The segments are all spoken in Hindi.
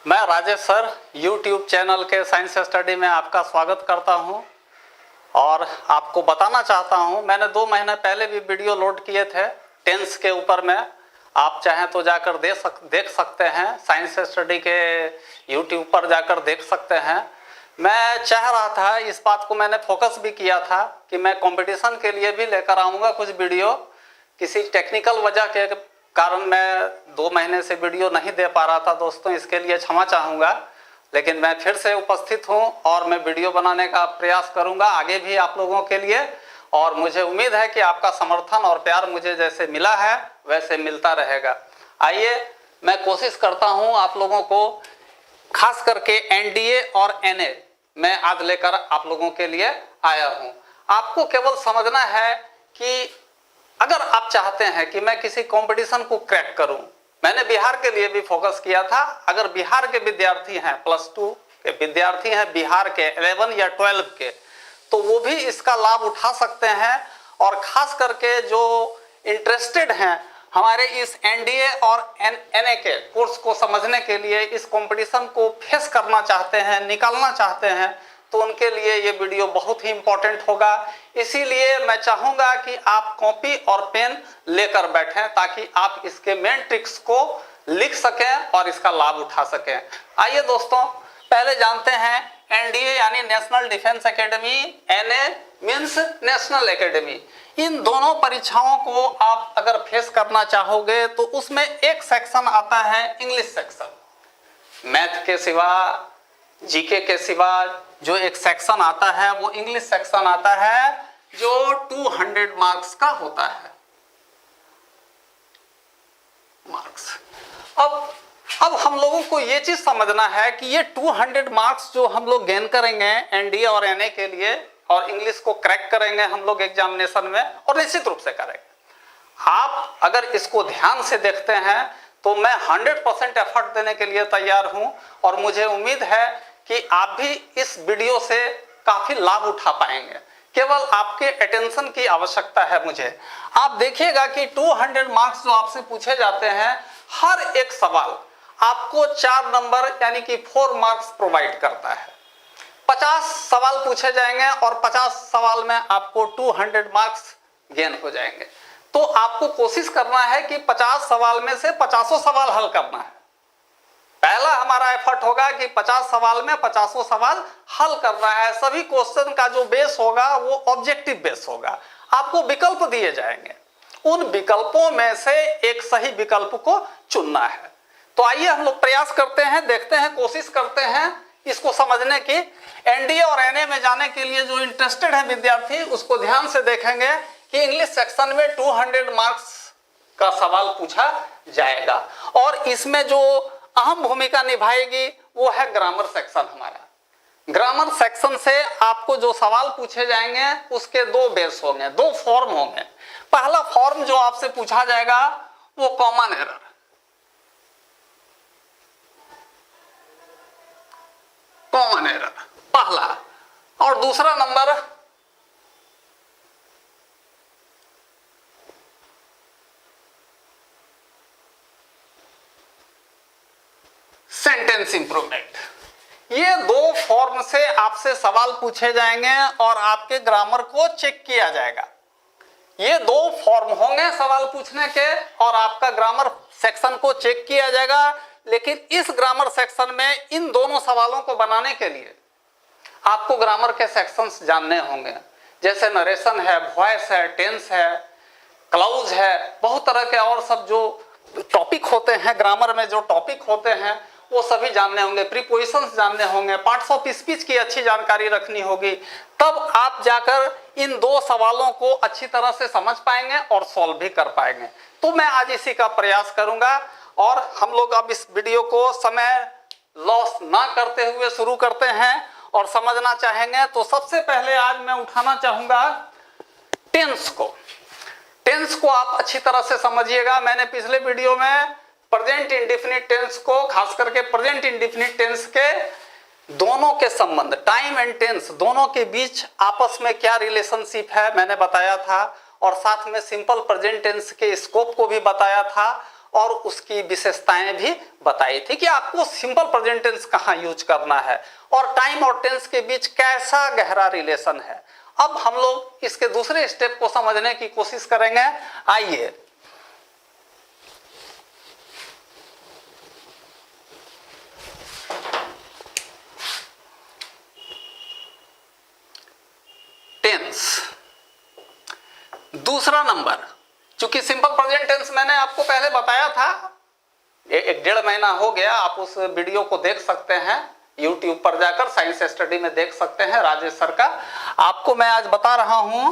मैं राजेश सर YouTube चैनल के साइंस स्टडी में आपका स्वागत करता हूं और आपको बताना चाहता हूं, मैंने 2 महीने पहले भी वीडियो लोड किए थे टेंस के ऊपर में। आप चाहें तो जाकर देख सकते हैं, साइंस स्टडी के YouTube पर जाकर देख सकते हैं। मैं चाह रहा था, इस बात को मैंने फोकस भी किया था कि मैं कंपटीशन के लिए भी लेकर आऊँगा कुछ वीडियो। किसी टेक्निकल वजह के कारण मैं 2 महीने से वीडियो नहीं दे पा रहा था दोस्तों, इसके लिए क्षमा चाहूँगा। लेकिन मैं फिर से उपस्थित हूँ और मैं वीडियो बनाने का प्रयास करूँगा आगे भी आप लोगों के लिए। और मुझे उम्मीद है कि आपका समर्थन और प्यार मुझे जैसे मिला है वैसे मिलता रहेगा। आइए मैं कोशिश करता हूँ आप लोगों को, खास करके NDA और NA मैं आज लेकर आप लोगों के लिए आया हूँ। आपको केवल समझना है कि अगर आप चाहते हैं कि मैं किसी कंपटीशन को क्रैक करूं, मैंने बिहार के लिए भी फोकस किया था। अगर बिहार के विद्यार्थी हैं, +2 के विद्यार्थी हैं बिहार के 11 या 12 के, तो वो भी इसका लाभ उठा सकते हैं। और खास करके जो इंटरेस्टेड हैं हमारे इस NDA और NA के कोर्स को समझने के लिए, इस कंपटीशन को फेस करना चाहते हैं, निकालना चाहते हैं, तो उनके लिए ये वीडियो बहुत ही इंपॉर्टेंट होगा। इसीलिए मैं चाहूँगा कि आप कॉपी और पेन लेकर बैठें ताकि आप इसके मेन ट्रिक्स को लिख सकें और इसका लाभ उठा सकें। आइए दोस्तों, पहले जानते हैं NDA यानी national defence academy, NA means national academy. इन दोनों परीक्षाओं को आप अगर फेस करना चाहोगे तो उसमें एक सेक्शन आता है इंग्लिश सेक्शन। मैथ के सिवा, GK के सिवा जो एक सेक्शन आता है वो इंग्लिश सेक्शन आता है, जो 200 मार्क्स का होता है। मार्क्स अब हम लोगों को ये चीज समझना है कि ये 200 मार्क्स जो हम लोग गेन करेंगे NDA और NA के लिए, और इंग्लिश को क्रैक करेंगे हम लोग एग्जामिनेशन में, और निश्चित रूप से करेंगे। आप अगर इसको ध्यान से देखते हैं तो मैं 100% एफर्ट देने के लिए तैयार हूं और मुझे उम्मीद है कि आप भी इस वीडियो से काफी लाभ उठा पाएंगे। केवल आपके अटेंशन की आवश्यकता है मुझे। आप देखिएगा कि 200 मार्क्स जो आपसे पूछे जाते हैं, हर एक सवाल आपको 4 नंबर यानी कि 4 मार्क्स प्रोवाइड करता है। 50 सवाल पूछे जाएंगे और 50 सवाल में आपको 200 मार्क्स गेन हो जाएंगे। तो आपको कोशिश करना है कि 50 सवाल में से 50 सवाल हल करना है। पहला हमारा एफर्ट होगा कि 50 सवाल में 50 सवाल हल करना है। सभी क्वेश्चन का जो बेस होगा वो ऑब्जेक्टिव बेस होगा। आपको विकल्प दिए जाएंगे, उन विकल्पों में से एक सही विकल्प को चुनना है। तो आइए हम लोग प्रयास करते हैं, देखते हैं, कोशिश करते हैं इसको समझने की। NDA और NA में जाने के लिए जो इंटरेस्टेड है विद्यार्थी, उसको ध्यान से देखेंगे कि इंग्लिश सेक्शन में 200 मार्क्स का सवाल पूछा जाएगा और इसमें जो अहम भूमिका निभाएगी वो है ग्रामर सेक्शन हमारा। ग्रामर सेक्शन से आपको जो सवाल पूछे जाएंगे उसके 2 बेस होंगे, 2 फॉर्म होंगे। पहला फॉर्म जो आपसे पूछा जाएगा वो कॉमन एरर, पहला, और दूसरा नंबर सेंटेंस इंप्रूवमेंट। ये 2 फॉर्म से आपसे सवाल पूछे जाएंगे और आपके ग्रामर को चेक किया जाएगा। ये 2 फॉर्म होंगे सवाल पूछने के और आपका ग्रामर सेक्शन को चेक किया जाएगा। लेकिन इस ग्रामर सेक्शन में इन दोनों सवालों को बनाने के लिए आपको ग्रामर के सेक्शंस जानने होंगे, जैसे नरेशन है, वॉइस है, टेंस है, क्लाउज है, बहुत तरह के और सब जो टॉपिक होते हैं ग्रामर में, जो टॉपिक होते हैं वो सभी जानने होंगे। प्रीपोजिशंस जानने होंगे, पार्ट्स ऑफ स्पीच की अच्छी जानकारी रखनी होगी। तब आप जाकर इन 2 सवालों को अच्छी तरह से समझ पाएंगे और सॉल्व भी कर पाएंगे। तो मैं आज इसी का प्रयास करूंगा और हम लोग अब इस वीडियो को समय लॉस ना करते हुए शुरू करते हैं और समझना चाहेंगे। तो सबसे पहले आज मैं उठाना चाहूंगा टेंस को। टेंस को आप अच्छी तरह से समझिएगा। मैंने पिछले वीडियो में प्रेजेंट इंडेफिनिट टेंस को, खास करके प्रेजेंट इंडेफिनिट टेंस के दोनों के संबंध, टाइम एंड टेंस दोनों के बीच आपस में क्या रिलेशनशिप है मैंने बताया था, और साथ में सिंपल प्रेजेंट टेंस के स्कोप को भी बताया था। और उसकी विशेषताएं भी बताई थी कि आपको सिंपल प्रेजेंट टेंस कहाँ यूज करना है और टाइम और टेंस के बीच कैसा गहरा रिलेशन है। अब हम लोग इसके दूसरे स्टेप को समझने की कोशिश करेंगे। आइए, टेंस दूसरा नंबर, चूंकि सिंपल प्रेजेंट टेंस मैंने आपको पहले बताया था, 1-1.5 महीना हो गया, आप उस वीडियो को देख सकते हैं YouTube पर जाकर, साइंस स्टडी में देख सकते हैं राजेश सर का। आपको मैं आज बता रहा हूं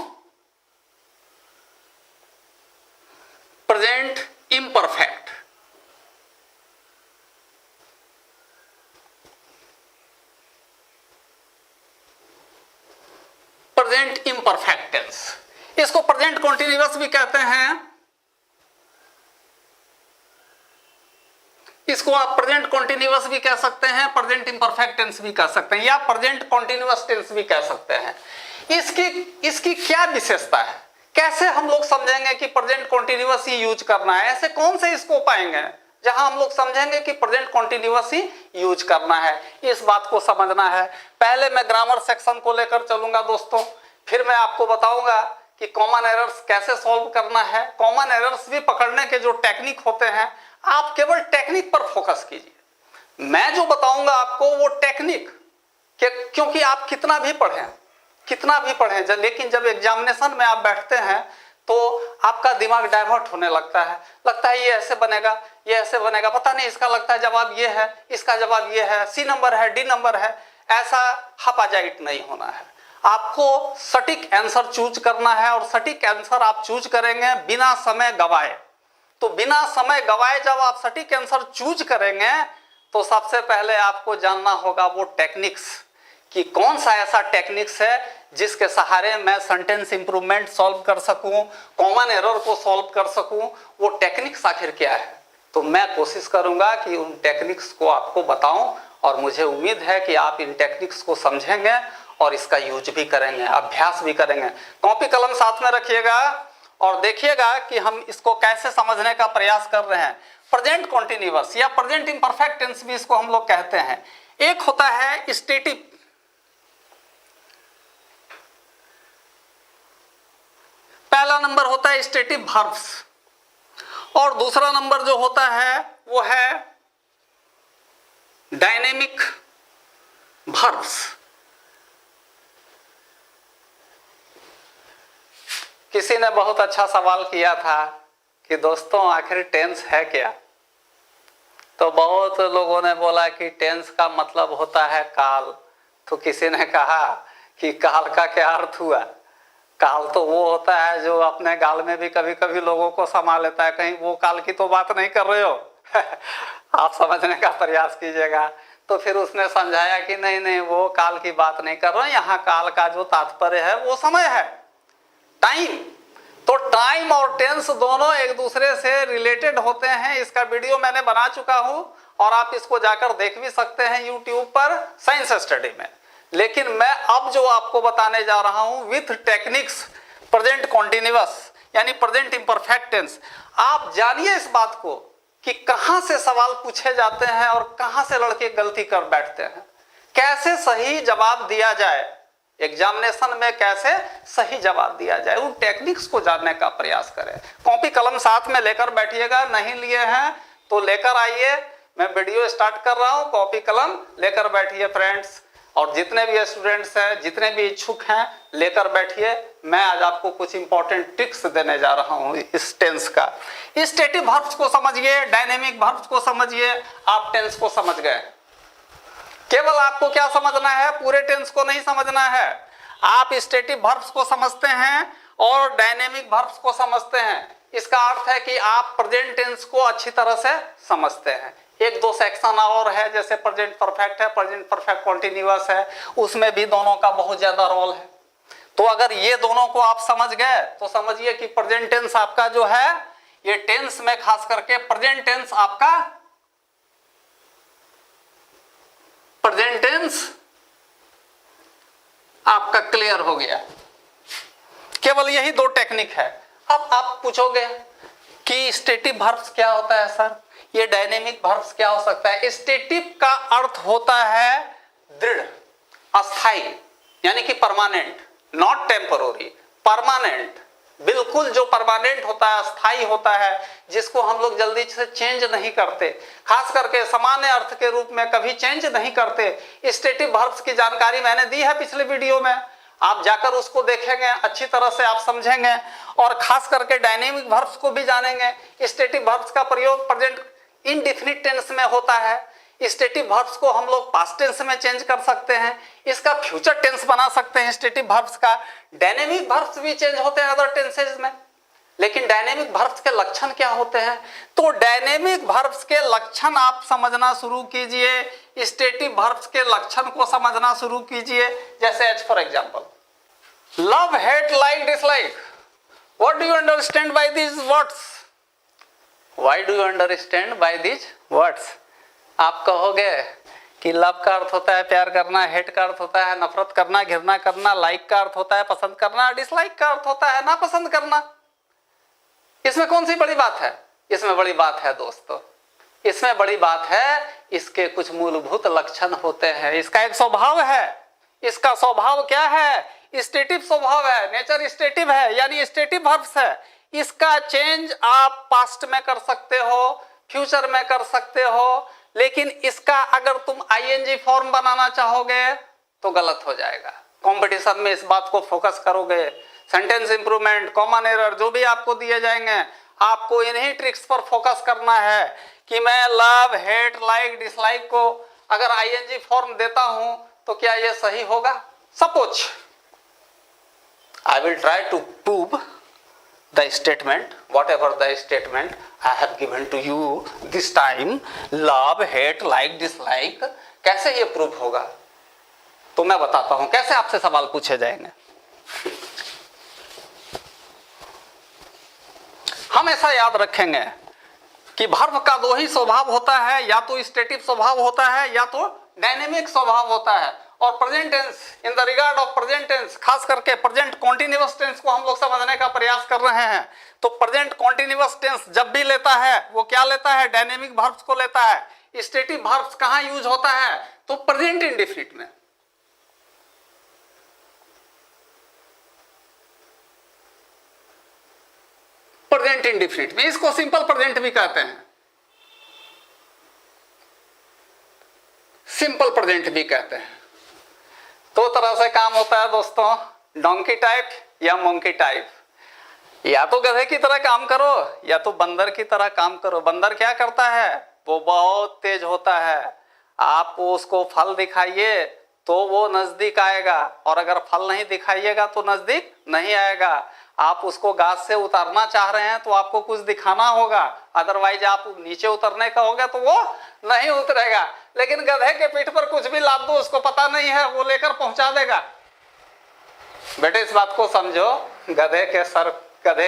present imperfect. Present imperfect tense, इसको प्रेजेंट कॉन्टिन्यूअस भी कहते हैं, इसको आप प्रेजेंट कॉन्टिन्यूअस भी कह सकते हैं, प्रेजेंट इम्परफेक्ट टेंस भी कह सकते हैं, या प्रेजेंट कॉन्टिन्यूअस टेंस भी कह सकते हैं। इसकी क्या विशेषता है, कैसे हम लोग समझेंगे कि प्रेजेंट कॉन्टिन्यूअस ही यूज करना है, ऐसे कौन से स्कोप आएंगे जहां हम लोग समझेंगे कि प्रेजेंट कॉन्टिन्यूअस ही यूज करना है, इस बात को समझना है। पहले मैं ग्रामर सेक्शन को लेकर चलूंगा दोस्तों, फिर मैं आपको बताऊंगा कि कॉमन एरर्स कैसे सॉल्व करना है। कॉमन एरर्स भी पकड़ने के जो टेक्निक होते हैं, आप केवल टेक्निक पर फोकस कीजिए। मैं जो बताऊंगा आपको वो टेक्निक, क्योंकि आप कितना भी पढ़ें लेकिन जब एग्जामिनेशन में आप बैठते हैं तो आपका दिमाग डाइवर्ट होने लगता है ये ऐसे बनेगा, पता नहीं इसका लगता है जवाब ये है, इसका जवाब ये है, सी नंबर है, डी नंबर है। ऐसा हपाजाइट नहीं होना है, आपको सटीक आंसर चूज करना है और सटीक आंसर आप चूज करेंगे बिना समय गवाए। तो बिना समय गवाए जब आप सटीक आंसर चूज करेंगे तो सबसे पहले आपको जानना होगा वो टेक्निक्स, कि कौन सा ऐसा टेक्निक्स है जिसके सहारे मैं सेंटेंस इंप्रूवमेंट सॉल्व कर सकूं, कॉमन एरर को सॉल्व कर सकूं। वो टेक्निक्स आखिर क्या है, तो मैं कोशिश करूंगा कि उन टेक्निक्स को आपको बताऊं, और मुझे उम्मीद है कि आप इन टेक्निक्स को समझेंगे और इसका यूज भी करेंगे, अभ्यास भी करेंगे। कॉपी कलम साथ में रखिएगा और देखिएगा कि हम इसको कैसे समझने का प्रयास कर रहे हैं। प्रेजेंट कॉन्टिन्यूअस या प्रेजेंट इम्परफेक्ट टेंस भी इसको हम लोग कहते हैं। एक होता है स्टेटिव, पहला नंबर होता है स्टेटिव वर्ब्स, और दूसरा नंबर जो होता है वो है डायनेमिक वर्ब्स। किसी ने बहुत अच्छा सवाल किया था कि दोस्तों आखिर टेंस है क्या, तो बहुत लोगों ने बोला कि टेंस का मतलब होता है काल। तो किसी ने कहा कि काल का क्या अर्थ हुआ, काल तो वो होता है जो अपने गाल में भी कभी कभी लोगों को समा लेता है, कहीं वो काल की तो बात नहीं कर रहे हो आप समझने का प्रयास कीजिएगा। तो फिर उसने समझाया कि नहीं वो काल की बात नहीं कर रहा हूं, यहाँ काल का जो तात्पर्य है वो समय है, टाइम। तो टाइम और टेंस दोनों एक दूसरे से रिलेटेड होते हैं। इसका वीडियो मैंने बना चुका हूं और आप इसको जाकर देख भी सकते हैं YouTube पर साइंस स्टडी में। लेकिन मैं अब जो आपको बताने जा रहा हूं विथ टेक्निक्स प्रेजेंट कॉन्टिन्यूअस यानी प्रेजेंट इम्परफेक्ट टेंस, आप जानिए इस बात को कि कहां से सवाल पूछे जाते हैं और कहां से लड़के गलती कर बैठते हैं, कैसे सही जवाब दिया जाए एग्जामिनेशन में, कैसे सही जवाब दिया जाए, उन टेक्निक्स को जानने का प्रयास करें। कॉपी कलम साथ में लेकर बैठिएगा, नहीं लिए हैं तो लेकर आइए। मैं वीडियो स्टार्ट कर रहा हूं, कॉपी कलम लेकर बैठिए फ्रेंड्स, और जितने भी स्टूडेंट्स हैं, जितने भी इच्छुक हैं, लेकर बैठिए। मैं आज आपको कुछ इंपॉर्टेंट ट्रिक्स देने जा रहा हूं इस टेंस का। स्टेटिव वर्ब्स को समझिए, डायनेमिक वर्ब्स को समझिए, आप टेंस को समझ गए। केवल आपको क्या समझना है, पूरे टेंस को नहीं समझना है। आप स्टेटिव वर्ब्स को समझते हैं और डायनेमिक वर्ब्स को समझते हैं, इसका अर्थ है कि आप प्रेजेंट टेंस को अच्छी तरह से समझते हैं। एक दो सेक्शन और है, जैसे प्रेजेंट परफेक्ट है, प्रेजेंट परफेक्ट कॉन्टिन्यूअस है, उसमें भी दोनों का बहुत ज्यादा रोल है। तो अगर ये दोनों को आप समझ गए तो समझिए कि प्रेजेंट टेंस आपका जो है, ये टेंस में खास करके प्रेजेंट टेंस आपका, प्रेजेंट टेंस आपका क्लियर हो गया। केवल यही दो टेक्निक है। अब आप पूछोगे कि स्टेटिव वर्ब्स क्या होता है सर, ये डायनेमिक वर्ब्स क्या हो सकता है। स्टेटिव का अर्थ होता है दृढ़, अस्थाई, यानी कि परमानेंट, नॉट टेम्पररी, परमानेंट, बिल्कुल जो परमानेंट होता है, अस्थाई होता है, जिसको हम लोग जल्दी से चेंज नहीं करते, खास करके सामान्य अर्थ के रूप में कभी चेंज नहीं करते। स्टेटिव वर्ब्स की जानकारी मैंने दी है पिछले वीडियो में, आप जाकर उसको देखेंगे, अच्छी तरह से आप समझेंगे और खास करके डायनेमिक वर्ब्स को भी जानेंगे। स्टेटिव वर्ब्स का प्रयोग प्रेजेंट इंडेफिनिट टेंस में होता है। स्टेटिव वर्ब्स को हम लोग पास्ट टेंस में चेंज कर सकते हैं, इसका फ्यूचर टेंस बना सकते हैं स्टेटिव वर्ब्स का। डायनेमिक वर्ब्स भी चेंज होते हैं अदर टेंसेज में, लेकिन डायनेमिक वर्ब्स के लक्षण क्या होते हैं, तो डायनेमिक वर्ब्स के लक्षण आप समझना शुरू कीजिए, स्टेटिव वर्ब्स के लक्षण को समझना शुरू कीजिए। जैसे as for example love, hate, like, dislike, what do you understand by these words, why do you understand by these words. आप कहोगे कि लव का अर्थ होता है प्यार करना, हेट का अर्थ होता है नफरत करना, घृणा करना, लाइक का अर्थ होता है पसंद करना, डिसलाइक का अर्थ होता है नापसंद करना। इसमें कौन सी बड़ी बात है, इसमें बड़ी बात है दोस्तों, इसमें बड़ी बात है इसके कुछ मूलभूत लक्षण होते हैं, इसका एक स्वभाव है। इसका स्वभाव क्या है, स्टेटिव स्वभाव है, नेचर स्टेटिव है, यानी स्टेटिव वर्ब्स है। इसका चेंज आप पास्ट में कर सकते हो, फ्यूचर में कर सकते हो, लेकिन इसका अगर तुम आईएनजी फॉर्म बनाना चाहोगे तो गलत हो जाएगा। कंपटीशन में इस बात को फोकस करोगे, सेंटेंस इंप्रूवमेंट, कॉमन एरर जो भी आपको दिए जाएंगे, आपको इन्हीं ट्रिक्स पर फोकस करना है कि मैं लव, हेट, लाइक, डिसलाइक को अगर आईएनजी फॉर्म देता हूं तो क्या यह सही होगा। Suppose I will try to prove the statement, whatever the statement I have given to you this time, love, hate, like, dislike, कैसे ये प्रूफ होगा, तो मैं बताता हूं कैसे आपसे सवाल पूछे जाएंगे। हमेशा याद रखेंगे कि वर्ब का दो ही स्वभाव होता है, या तो स्टेटिव स्वभाव होता है या तो डायनेमिक स्वभाव होता है। और present tense, in the regard of present tense, खास करके प्रेजेंट कॉन्टिन्यूअस टेंस को हम लोग समझने का प्रयास कर रहे हैं। तो प्रेजेंट कॉन्टिन्यूअस टेंस जब भी लेता है वो क्या लेता है, डायनेमिक वर्ब्स को लेता है। स्टेटिव वर्ब्स कहां यूज होता है, तो प्रेजेंट इंडेफिनिट में। प्रेजेंट इंडेफिनिट में, इसको सिंपल प्रेजेंट भी कहते हैं, सिंपल प्रेजेंट भी कहते हैं। दो तरह से काम होता है दोस्तों, डोंकी टाइप या मोंकी टाइप। या तो गधे की तरह काम करो या तो बंदर की तरह काम करो। बंदर क्या करता है, वो बहुत तेज होता है, आप उसको फल दिखाइए तो वो नजदीक आएगा, और अगर फल नहीं दिखाइएगा तो नजदीक नहीं आएगा। आप उसको गाछ से उतारना चाह रहे हैं तो आपको कुछ दिखाना होगा, अदरवाइज आप नीचे उतरने का होगा तो वो नहीं उतरेगा। लेकिन गधे के पीठ पर कुछ भी लाद दो, उसको पता नहीं है, वो लेकर पहुंचा देगा। बेटे इस बात को समझो, गधे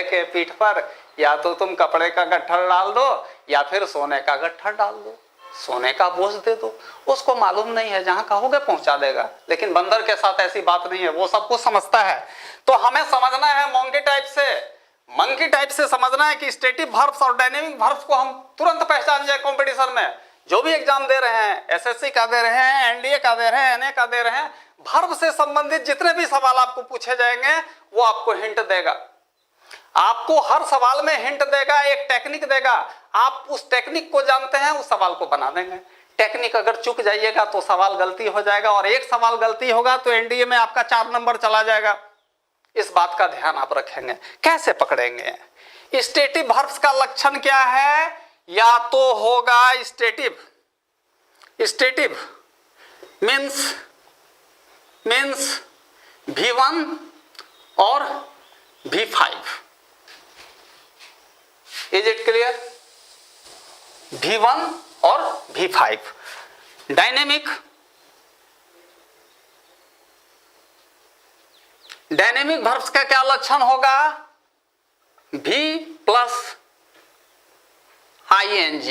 के पीठ पर या तो तुम कपड़े का गट्ठर डाल दो या फिर सोने का गट्ठर डाल दो, सोने का बोझ दे दो, उसको मालूम नहीं है, जहां कहोगे पहुंचा देगा। लेकिन बंदर के साथ ऐसी बात नहीं है, वो सब कुछ समझता है। तो हमें समझना है मंकी टाइप से समझना है कि स्टेटिव वर्ब्स और डायनेमिक वर्ब्स को हम तुरंत पहचान जाए। कंपटीशन में जो भी एग्जाम दे रहे हैं, एसएससी का दे रहे हैं, एनडीए का दे रहे हैं, एनए का दे रहे हैं, वर्ब से संबंधित जितने भी सवाल आपको पूछे जाएंगे वो आपको हिंट देगा। आपको हर सवाल में हिंट देगा, एक टेक्निक देगा। आप उस टेक्निक को जानते हैं, उस सवाल को बना देंगे। टेक्निक अगर चूक जाइएगा तो सवाल गलती हो जाएगा, और एक सवाल गलती होगा तो एनडीए में आपका 4 नंबर चला जाएगा। इस बात का ध्यान आप रखेंगे। कैसे पकड़ेंगे, स्टेटिव वर्ब्स का लक्षण क्या है, या तो होगा स्टेटिव मीन्स V1 और V5। Is it clear, V1 और V5। डायनेमिक वर्ब्स का क्या लक्षण होगा, V प्लस ING,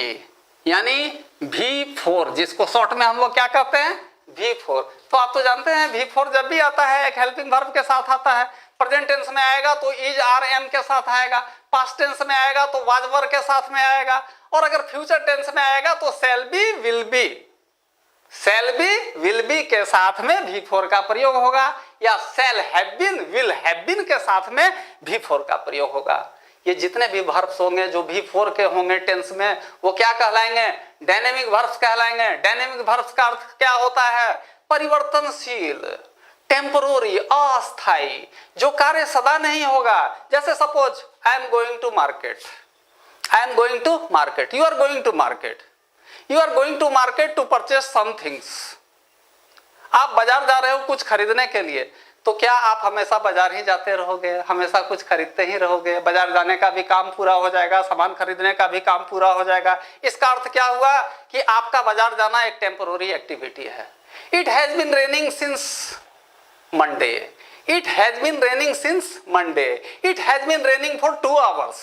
यानी V4, जिसको शॉर्ट में हम लोग क्या कहते हैं, V4। तो आप तो जानते हैं V4 जब भी आता है एक हेल्पिंग वर्ब के साथ आता है, प्रेजेंट टेंस में आएगा तो इज आर एम के साथ आएगा, पास्ट टेंस में आएगा तो वाज वर के साथ में आएगा, और अगर फ्यूचर टेंस में आएगा तो shall be will be, shall be will be के साथ में भी फोर का प्रयोग होगा, या shall have been will have been के साथ में भी फोर का प्रयोग होगा। ये जितने भी वर्ब्स होंगे जो भी फोर के होंगे टेंस में, वो क्या कहलाएंगे? डायनेमिक वर्ब्स कहलाएंगे। डायनेमिक वर्ब्स का अर्थ क्या होता है? परिवर्तनशील, टेम्पोररी, अस्थायी, जो कार्य सदा नहीं होगा। जैसे suppose I am going to market, I am going to market, you are going to market, you are going to market to purchase some things. आप बाजार जा रहे हो कुछ खरीदने के लिए, तो क्या आप हमेशा बाजार ही जाते रहोगे, हमेशा कुछ खरीदते ही रहोगे? बाजार जाने का भी काम पूरा हो जाएगा, सामान खरीदने का भी काम पूरा हो जाएगा। इसका अर्थ क्या हुआ कि आपका बाजार जाना एक टेम्पोररी एक्टिविटी है। It has been raining since Monday, it has been raining since Monday, it has been raining for 2 hours.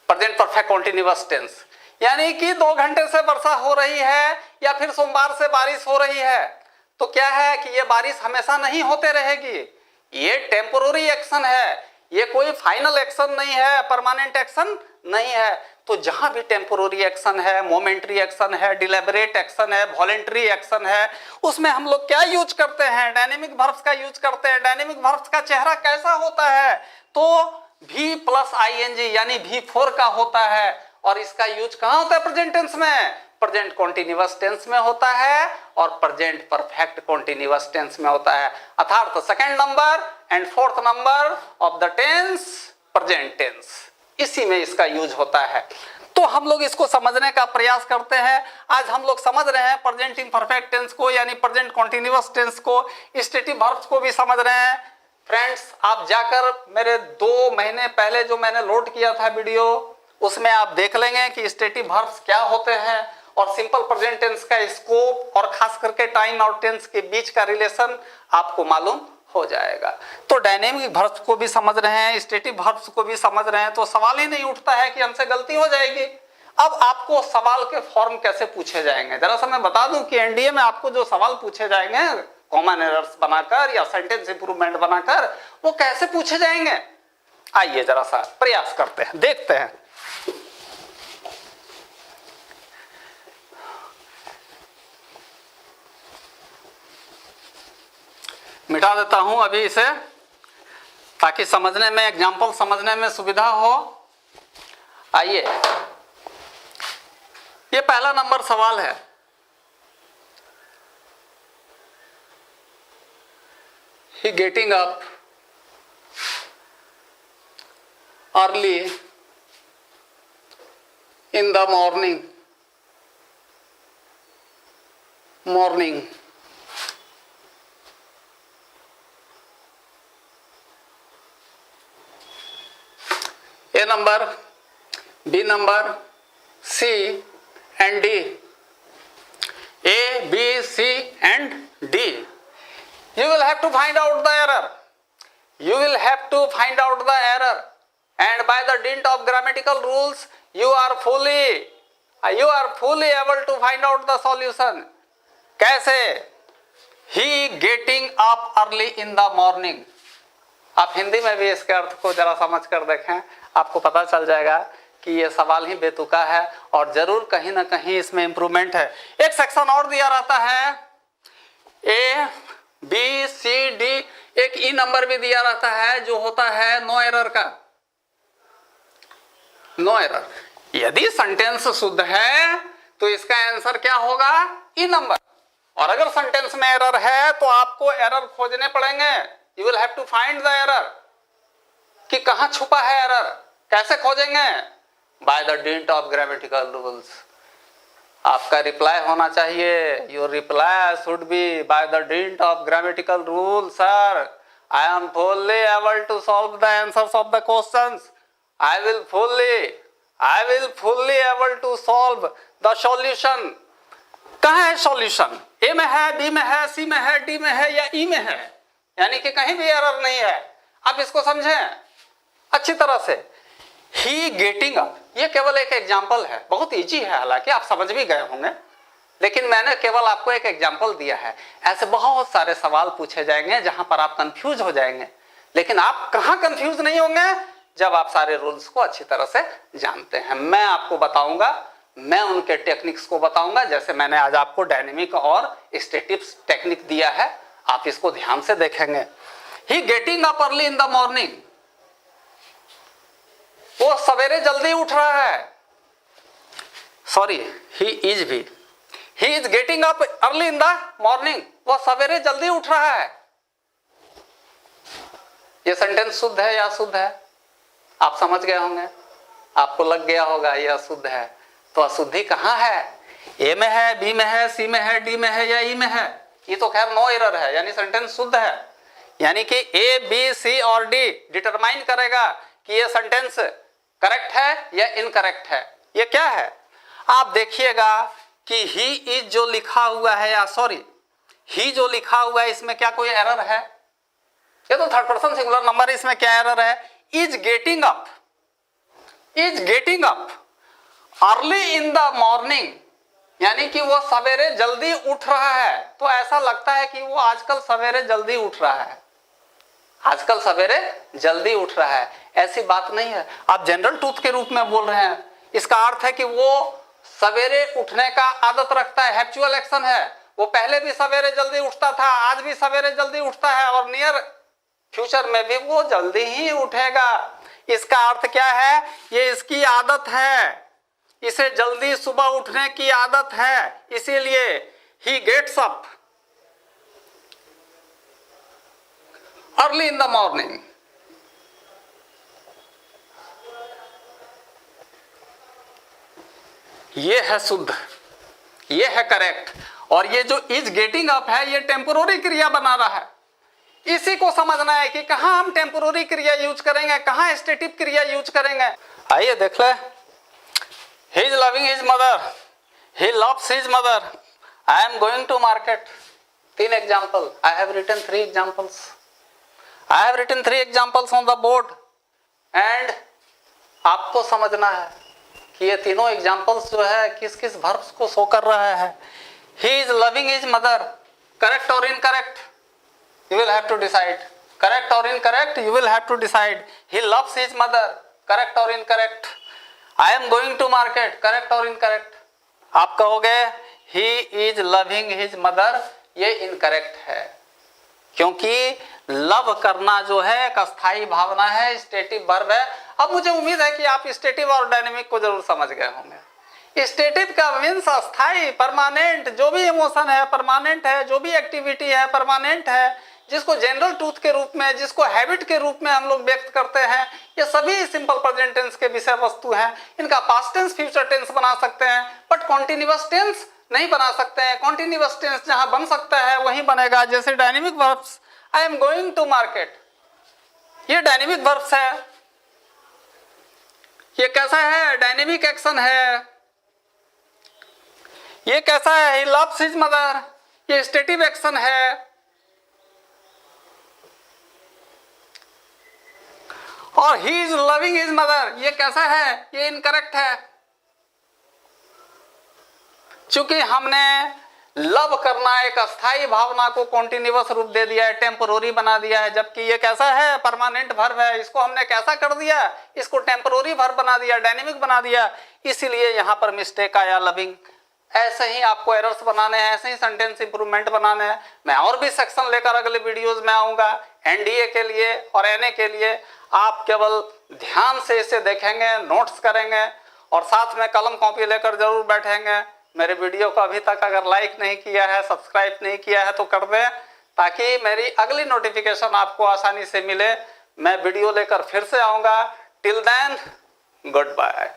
Present perfect continuous tense, यानी कि 2 घंटे से वर्षा हो रही है, या फिर सोमवार से बारिश हो रही है। तो क्या है कि ये बारिश हमेशा नहीं होते रहेगी, ये टेम्पोररी एक्शन है, ये कोई फाइनल एक्शन नहीं है, परमानेंट एक्शन नहीं है। तो जहां भी टेम्पोररी एक्शन है, मोमेंटरी एक्शन है, डिलिबरेट एक्शन है, वॉलेंटरी एक्शन है, उसमें हम लोग क्या यूज करते हैं? डायनेमिक वर्ब्स का यूज करते हैं। डायनेमिक वर्ब्स का चेहरा कैसा होता है? तो भी प्लस आईएनजी यानी V4 का होता है, और इसका यूज कहां होता है? प्रेजेंट टेंस में, प्रेजेंट कॉन्टिन्यूअस टेंस में होता है, और प्रेजेंट परफेक्ट कॉन्टिन्यूअस टेंस में होता है। अर्थात second number and fourth number of the tense present tense, इसी में इसका यूज होता है। तो हम लोग इसको समझने का प्रयास करते हैं। आज हम लोग समझ रहे हैं प्रेजेंट इम्परफेक्ट टेंस को, यानी प्रेजेंट कॉन्टिन्यूअस टेंस को, स्टेटिव वर्ब्स को भी समझ रहे हैं। फ्रेंड्स, आप जाकर मेरे 2 महीने पहले जो मैंने लोड किया था वीडियो, उसमें आप देख लेंगे कि स्टेटिव वर्ब्स क्या होते हैं, और सिंपल प्रेजेंट टेंस का स्कोप और खास करके टाइम और टेंस के बीच का रिलेशन आपको मालूम हो जाएगा। तो डायनेमिक वर्ब्स को भी समझ रहे हैं, स्टेटिव वर्ब्स को भी समझ रहे हैं, तो सवाल ही नहीं उठता है कि हमसे गलती हो जाएगी। अब आपको सवाल के फॉर्म कैसे पूछे जाएंगे, जरा सा मैं बता दूं कि एनडीए में आपको जो सवाल पूछे जाएंगे कॉमन एरर्स बनाकर या सेंटेंस इंप्रूवमेंट बनाकर, वो कैसे पूछे जाएंगे? आइए जरा सा प्रयास करते हैं, देखते हैं। मिटा देता हूं अभी इसे, ताकि समझने में, एग्जाम्पल समझने में सुविधा हो। आइए, ये पहला नंबर सवाल है। He getting up early in the morning. A number, B number, C and D. A, B, C and D. You will have to find out the error. You will have to find out the error, and by the dint of grammatical rules, you are fully able to find out the solution. कैसे? He getting up early in the morning. आप हिंदी में भी इसके अर्थ को जरा समझ कर देखें, आपको पता चल जाएगा कि ये सवाल ही बेतुका है और जरूर कहीं ना कहीं इसमें इंप्रूवमेंट है। एक सेक्शन और दिया रहता है, ए बी सी डी, एक ई नंबर भी दिया रहता है जो होता है नो एरर का। नो एरर, यदि सेंटेंस शुद्ध है तो इसका आंसर क्या होगा? ई नंबर। और अगर सेंटेंस में एरर है तो आपको एरर खोजने पड़ेंगे। You will have to find the error, कि कहां छुपा है एरर। कैसे खोजेंगे? By the dint of grammatical rules. आपका रिप्लाई होना चाहिए, your reply should be by the dint of grammatical rule. Sir, I am fully able to solve the answers of the questions. I will fully able to solve the solution. कहाँ है सॉल्यूशन? ए में है, बी में है, सी में है, डी में है या ई में है, यानी कि कहीं भी एरर नहीं है। अब इसको समझें अच्छी तरह से। ही गेटिंग अप, ये केवल एक एग्जाम्पल है, बहुत इजी है, हालांकि आप समझ भी गए होंगे, लेकिन मैंने केवल आपको एक एग्जाम्पल दिया है। ऐसे बहुत सारे सवाल पूछे जाएंगे जहां पर आप कंफ्यूज हो जाएंगे। लेकिन आप कहां कंफ्यूज नहीं होंगे, जब आप सारे रूल्स को अच्छी तरह से जानते हैं। मैं आपको बताऊंगा, मैं उनके टेक्निक्स को बताऊंगा, जैसे मैंने आज आपको डायनेमिक और स्टैटिक टेक्निक दिया है, आप इसको ध्यान से देखेंगे। ही getting up early in the morning, वो सवेरे जल्दी उठ रहा है, sorry he is getting up early in the morning, वो सवेरे जल्दी उठ रहा है। ये सेंटेंस शुद्ध है या अशुद्ध है? आप समझ गए होंगे, आपको लग गया होगा ये अशुद्ध है। तो अशुद्धि कहां है? ए में है, बी में है, सी में है, डी में है या ई में है? ये तो खैर नो एरर है, यानी सेंटेंस शुद्ध है। यानी कि ए, बी, सी और डी डिटरमाइन करेगा कि ये सेंटेंस करेक्ट है या इनकरेक्ट है। ये क्या है? आप देखिएगा कि ही इज जो लिखा हुआ है, या सॉरी ही जो लिखा हुआ है, इसमें क्या कोई एरर है? ये तो थर्ड पर्सन सिंगुलर नंबर है, इसमें क्या एरर है? Is getting up early in the morning, यानी कि वो सवेरे जल्दी उठ रहा है। तो ऐसा लगता है कि वो आजकल सवेरे जल्दी उठ रहा है, आजकल सवेरे जल्दी उठ रहा है। ऐसी बात नहीं है, आप जनरल ट्रूथ के रूप में बोल रहे हैं। इसका अर्थ है कि वो सवेरे उठने का आदत रखता है, हैबिचुअल एक्शन है। वो पहले भी सवेरे जल्दी उठता था, आज भी सवेरे जल्दी उठता है और नियर फ्यूचर में भी वो जल्दी ही उठेगा। इसका अर्थ क्या है? ये इसकी आदत है, इसे जल्दी सुबह उठने की आदत है, इसीलिए he gets up early in the morning. ये है शुद्ध, ये है करेक्ट। और ये जो इज गेटिंग अप है, ये टेम्पोररी क्रिया बना रहा है। इसी को समझना है कि कहां हम टेम्पोररी क्रिया यूज करेंगे, कहां स्टैटिक क्रिया यूज करेंगे। आइए देख ले। He is loving his mother, he loves his mother, I am going to market। 3 example, I have written 3 examples, I have written 3 examples on the board। and आपको समझना है कि ये तीनों एग्जाम्पल्स जो है किस किस वर्ब्स को शो कर रहा है। He is loving his mother, correct or incorrect? You will have to decide, correct or incorrect, you will have to decide। He loves his mother, correct or incorrect? I am going to market, correct or incorrect? आप कहोगे he is loving his mother, ये incorrect है, क्योंकि लव करना जो है एक अस्थायी भावना है, स्टेटिव वर्ब है। अब मुझे उम्मीद है कि आप स्टेटिव और डायनेमिक को जरूर समझ गए होंगे। स्टेटिव का मीन्स अस्थायी, परमानेंट, जो भी इमोशन है परमानेंट है, जो भी एक्टिविटी है परमानेंट है, जिसको जनरल ट्रूथ के रूप में, जिसको हैबिट के रूप में हम लोग व्यक्त करते हैं। ये सभी सिंपल प्रेजेंट टेंस के विषय वस्तु हैं। इनका पास्ट टेंस, फ्यूचर टेंस बना सकते हैं, बट कॉन्टिन्यूअस टेंस नहीं बना सकते हैं। कॉन्टिन्यूअस टेंस जहां बन सकता है वहीं बनेगा, जैसे dynamic verbs, I am going to market, ये डायनेमिक वर्ब्स है। ये कैसा है? डायनेमिक एक्शन है। ये कैसा है? ही लव्स हिज मदर, ये स्टेटिव एक्शन है। और he is loving his mother, ये कैसा है? ये इनकरेक्ट है, क्योंकि हमने लव करना एक अस्थायी भावना को कॉन्टिन्यूअस रूप दे दिया है, टेम्पोररी बना दिया है। जबकि ये कैसा है? परमानेंट वर्ब है। इसको हमने कैसा कर दिया? इसको टेम्पोररी वर्ब बना दिया, डायनेमिक बना दिया। इसीलिए यहां पर मिस्टेक आया, लविंग। ऐसे ही आपको एरर्स बनाने हैं, ऐसे ही सेंटेंस इंप्रूवमेंट बनाने हैं। मैं और भी सेक्शन लेकर अगले वीडियोज में आऊंगा, एनडीए के लिए और एनए के लिए। आप केवल ध्यान से इसे देखेंगे, नोट्स करेंगे और साथ में कलम कॉपी लेकर जरूर बैठेंगे। मेरे वीडियो को अभी तक अगर लाइक नहीं किया है, सब्सक्राइब नहीं किया है तो कर दें, ताकि मेरी अगली नोटिफिकेशन आपको आसानी से मिले। मैं वीडियो लेकर फिर से आऊँगा। Till then, good bye.